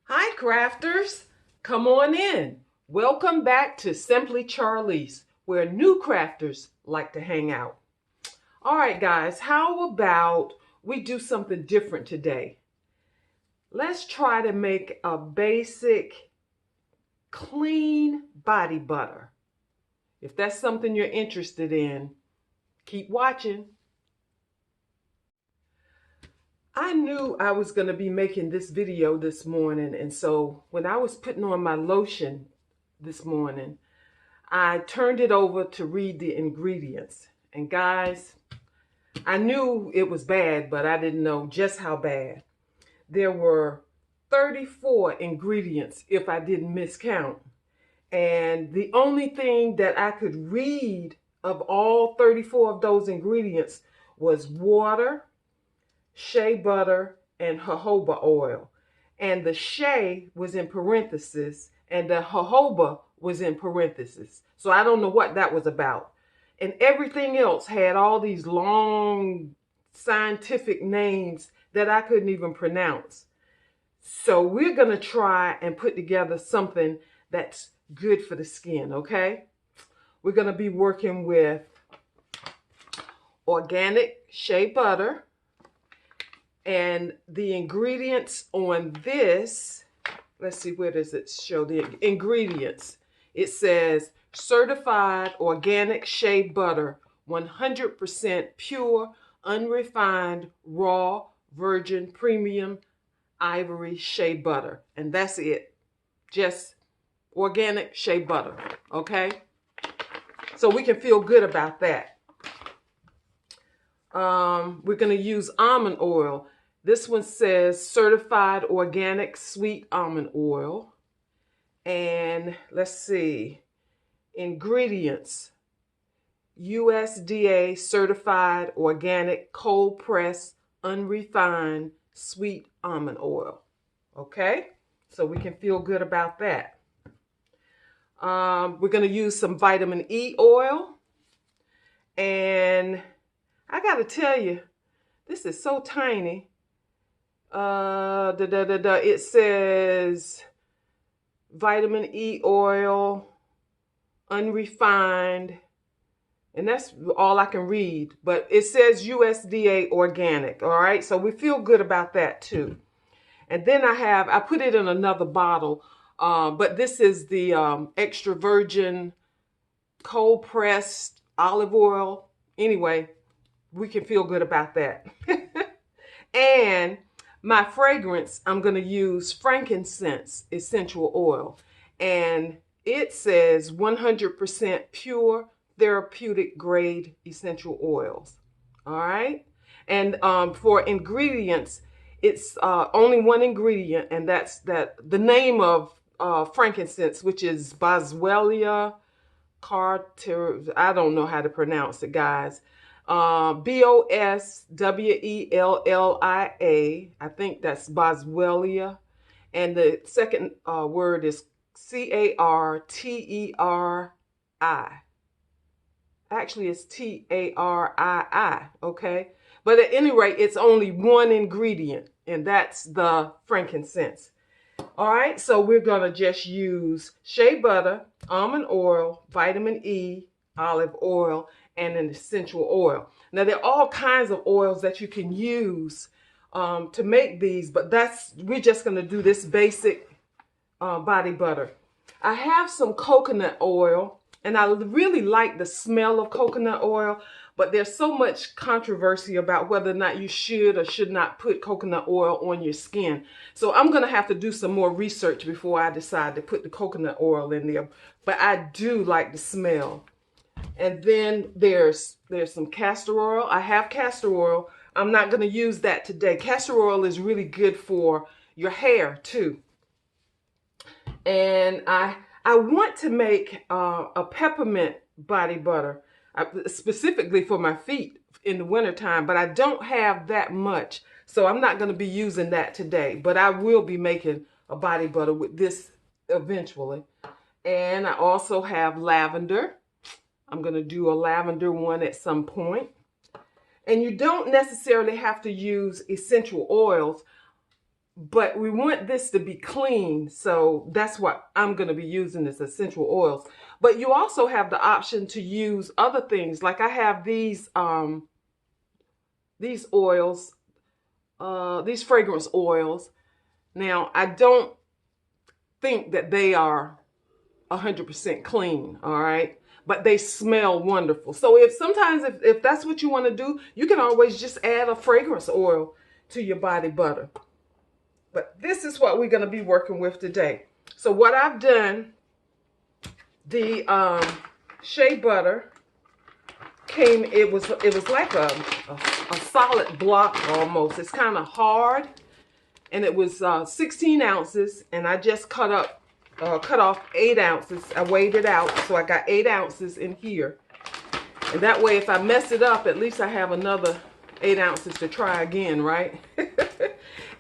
Hi, crafters. Come on in. Welcome back to Simply Charlease, where new crafters like to hang out. All right, guys, how about we do something different today? Let's try to make a basic, clean body butter. If that's something you're interested in, keep watching. I knew I was going to be making this video this morning, and so when I was putting on my lotion this morning, I turned it over to read the ingredients. And guys, I knew it was bad, but I didn't know just how bad. There were 34 ingredients if I didn't miscount. And the only thing that I could read of all 34 of those ingredients was water, shea butter, and jojoba oil. And the shea was in parentheses and the jojoba was in parentheses. So I don't know what that was about. And everything else had all these long scientific names that I couldn't even pronounce. So we're going to try and put together something that's good for the skin, okay? We're going to be working with organic shea butter. And the ingredients on this, let's see, where does it show the ingredients? It says certified organic shea butter, 100% pure, unrefined, raw, virgin, premium, ivory shea butter. And that's it. Just organic shea butter, okay? So we can feel good about that. We're going to use almond oil. This one says certified organic sweet almond oil. And let's see, ingredients: USDA certified organic cold pressed unrefined sweet almond oil. Okay, so we can feel good about that. We're going to use some vitamin E oil. And I got to tell you, this is so tiny. It says vitamin E oil, unrefined, and that's all I can read. But it says USDA organic, all right? So we feel good about that too. And then I put it in another bottle, but this is the extra virgin cold pressed olive oil. Anyway, we can feel good about that. And my fragrance, I'm going to use frankincense essential oil. And it says 100% pure therapeutic grade essential oils. All right. And for ingredients, it's only one ingredient, and that's the name of frankincense, which is Boswellia carter. I don't know how to pronounce it, guys. Boswellia. I think that's Boswellia. And the second word is Carteri. Actually, it's Tarii, okay? But at any rate, it's only one ingredient, and that's the frankincense. All right, so we're going to just use shea butter, almond oil, vitamin E, olive oil, and an essential oil. Now, there are all kinds of oils that you can use to make these, but we're just going to do this basic body butter. I have some coconut oil, and I really like the smell of coconut oil, but there's so much controversy about whether or not you should or should not put coconut oil on your skin. So I'm going to have to do some more research before I decide to put the coconut oil in there. But I do like the smell. And then there's some castor oil. I have castor oil. I'm not going to use that today. Castor oil is really good for your hair too. And I want to make a peppermint body butter, specifically for my feet in the wintertime, but I don't have that much. So I'm not going to be using that today, but I will be making a body butter with this eventually. And I also have lavender. I'm going to do a lavender one at some point. And you don't necessarily have to use essential oils. but we want this to be clean, so that's what I'm going to be using, is essential oils. But you also have the option to use other things. Like I have these oils, these fragrance oils. Now, I don't think that they are 100% clean, all right? But they smell wonderful. So if that's what you want to do, you can always just add a fragrance oil to your body butter. But this is what we're going to be working with today. So what I've done, the shea butter came, it was like a solid block almost. It's kind of hard, and it was 16 ounces, and I just cut off 8 ounces. I weighed it out, so I got 8 ounces in here. And that way, if I mess it up, at least I have another 8 ounces to try again, right?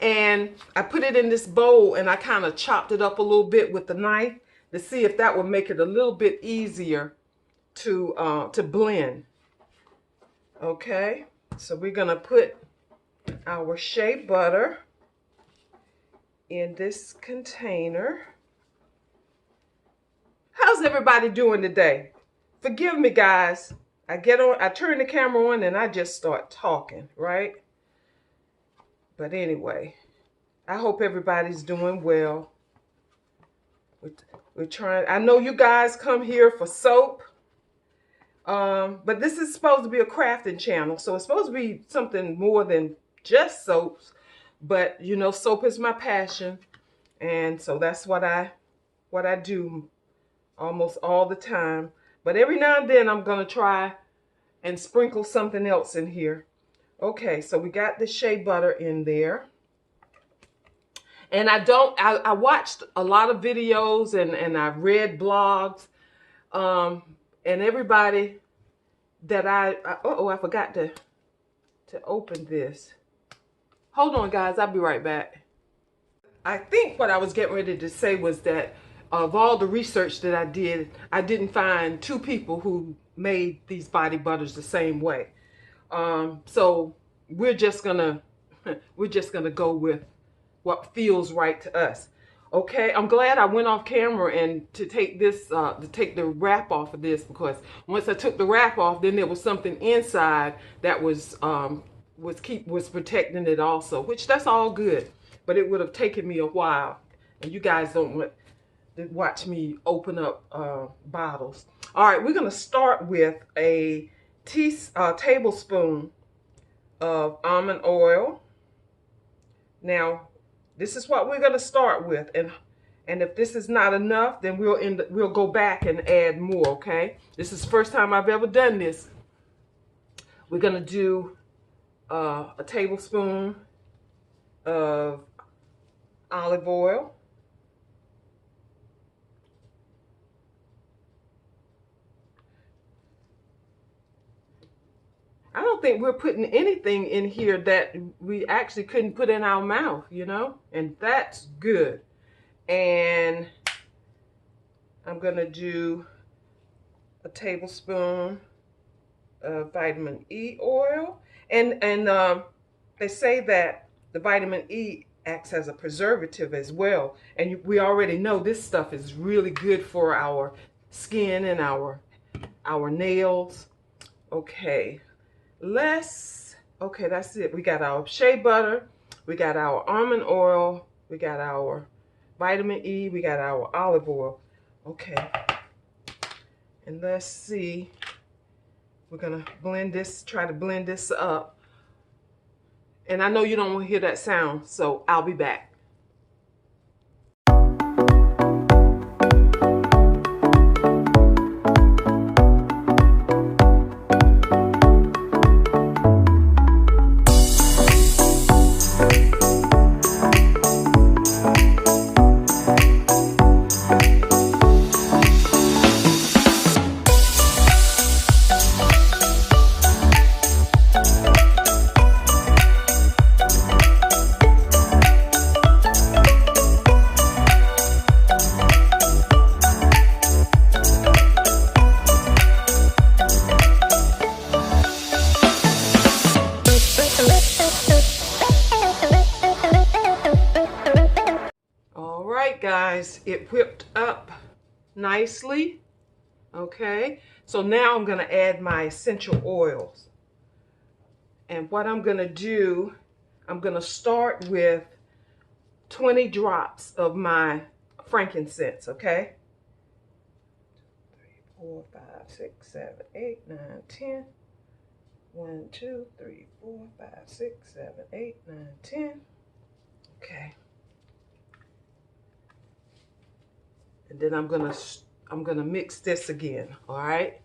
And I put it in this bowl, and I kind of chopped it up a little bit with the knife to see if that would make it a little bit easier to blend. Okay, so we're gonna put our shea butter in this container. How's everybody doing today? Forgive me, guys. I turn the camera on and I just start talking, right? But anyway, I hope everybody's doing well. We're trying. I know you guys come here for soap, but this is supposed to be a crafting channel, so it's supposed to be something more than just soaps. But you know, soap is my passion, and so that's what I do almost all the time. But every now and then I'm gonna try and sprinkle something else in here. Okay, so we got the shea butter in there. And I watched a lot of videos and I read blogs. And everybody that I forgot to open this. Hold on, guys, I'll be right back. I think what I was getting ready to say was that of all the research that I did, I didn't find 2 people who made these body butters the same way. So we're just gonna go with what feels right to us. Okay, I'm glad I went off camera and to take the wrap off of this, because once I took the wrap off, then there was something inside that was protecting it also, which that's all good, but it would have taken me a while, and you guys don't want to watch me open up bottles. All right, we're gonna start with a tablespoon of almond oil. Now, this is what we're gonna start with, and if this is not enough, then we'll go back and add more. Okay, this is the first time I've ever done this. We're gonna do a tablespoon of olive oil. I don't think we're putting anything in here that we actually couldn't put in our mouth, you know, and that's good. And I'm gonna do a tablespoon of vitamin E oil, and they say that the vitamin E acts as a preservative as well, and we already know this stuff is really good for our skin and our nails. Okay. Okay, that's it. We got our shea butter, we got our almond oil, we got our vitamin E, we got our olive oil. Okay, and let's see. We're gonna blend this, try to blend this up. And I know you don't want to hear that sound, so I'll be back. guys, it whipped up nicely. Okay, so now I'm going to add my essential oils. And what I'm going to do, I'm going to start with 20 drops of my frankincense, okay? 3, 4, 5, 6, 7, 8, 9, 10. 1, 2, 3, 4, 5, 6, 7, 8, 9, 10. Okay. And then I'm gonna mix this again, all right?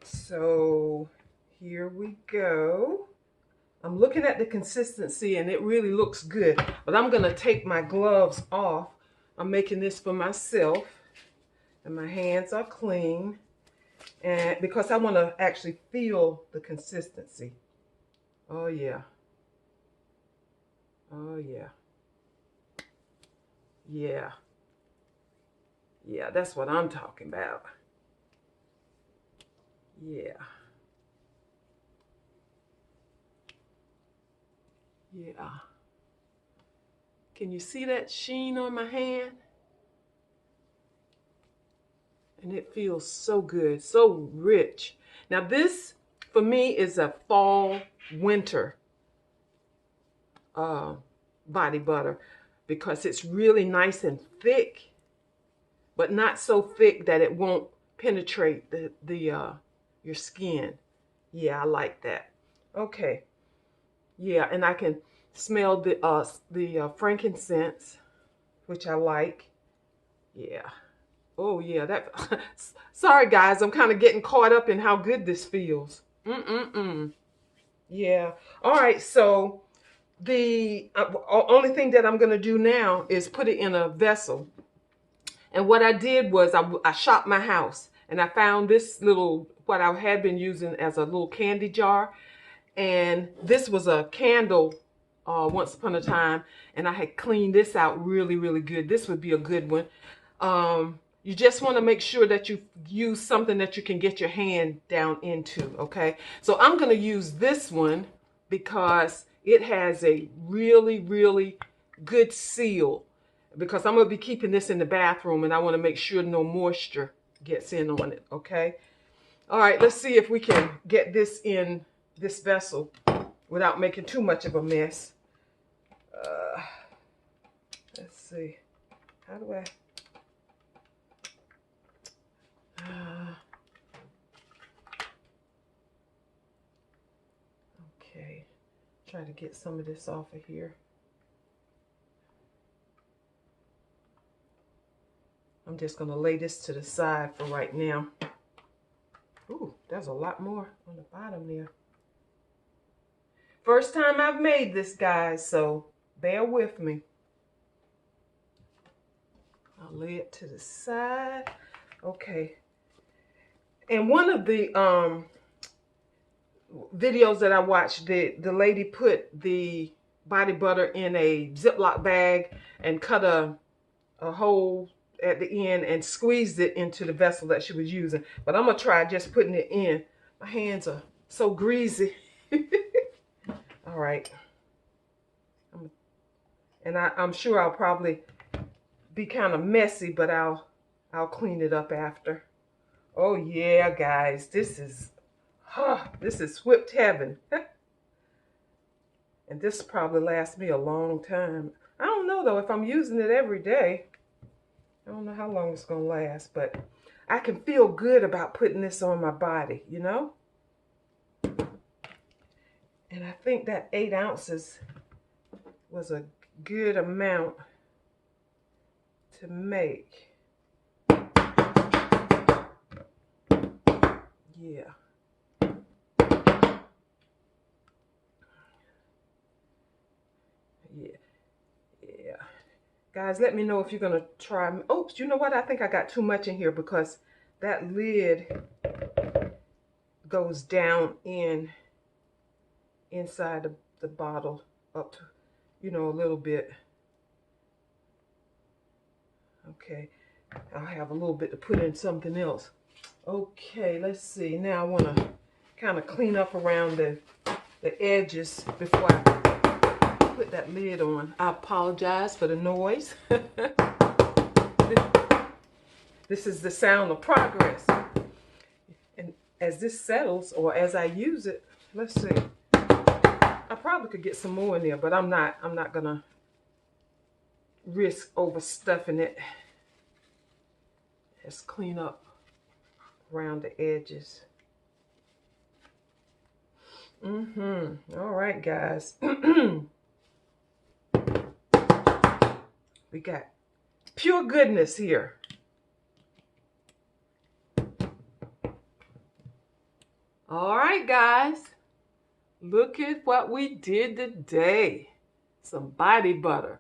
So here we go. I'm looking at the consistency and it really looks good, but I'm gonna take my gloves off. I'm making this for myself and my hands are clean, and because I want to actually feel the consistency. Oh yeah. Oh yeah. Yeah. Yeah, that's what I'm talking about. Yeah. Yeah. Can you see that sheen on my hand? And it feels so good, so rich. Now this, for me, is a fall, winter body butter because it's really nice and thick, but not so thick that it won't penetrate your skin. Yeah, I like that. Okay. Yeah, and I can smell the frankincense, which I like. Yeah. Oh yeah, that. Sorry guys, I'm kind of getting caught up in how good this feels. Yeah. All right. So the only thing that I'm gonna do now is put it in a vessel. And what I did was I shopped my house and I found this little, what I had been using as a little candy jar. And this was a candle once upon a time. And I had cleaned this out really, really good. This would be a good one. You just want to make sure that you use something that you can get your hand down into, okay? So I'm going to use this one because it has a really, really good seal. Because I'm going to be keeping this in the bathroom and I want to make sure no moisture gets in on it, okay? All right, let's see if we can get this in this vessel without making too much of a mess. Let's see. How do I... okay, try to get some of this off of here. I'm just going to lay this to the side for right now. Ooh, there's a lot more on the bottom there. First time I've made this, guys, so bear with me. I'll lay it to the side. Okay. And one of the videos that I watched, the lady put the body butter in a Ziploc bag and cut a hole at the end and squeezed it into the vessel that she was using. But I'm going to try just putting it in. My hands are so greasy. All right. And I'm sure I'll probably be kind of messy, but I'll clean it up after. Oh yeah, guys, this is whipped heaven. And this probably lasts me a long time. I don't know though, if I'm using it every day. I don't know how long it's gonna last, but I can feel good about putting this on my body, you know? And I think that 8 ounces was a good amount to make. Yeah. Yeah. Guys, let me know if you're going to try. Oops, you know what? I think I got too much in here because that lid goes down inside the bottle up to, you know, a little bit. Okay. I'll have a little bit to put in something else. Okay, let's see. Now I want to kind of clean up around the edges before I put that lid on. I apologize for the noise. This is the sound of progress. And as this settles, or as I use it, let's see. I probably could get some more in there, but I'm not gonna risk overstuffing it. Just clean up around the edges. All right, guys. We got pure goodness here. All right, guys. Look at what we did today. Some body butter.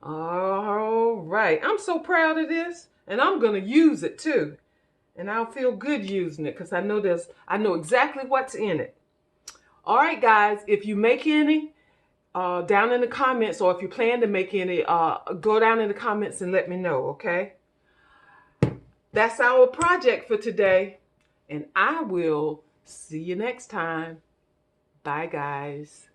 All right. I'm so proud of this, and I'm going to use it too. And I'll feel good using it because I know exactly what's in it. All right, guys, if you make any, down in the comments, or if you plan to make any, go down in the comments and let me know, okay? That's our project for today, and I will see you next time. Bye, guys.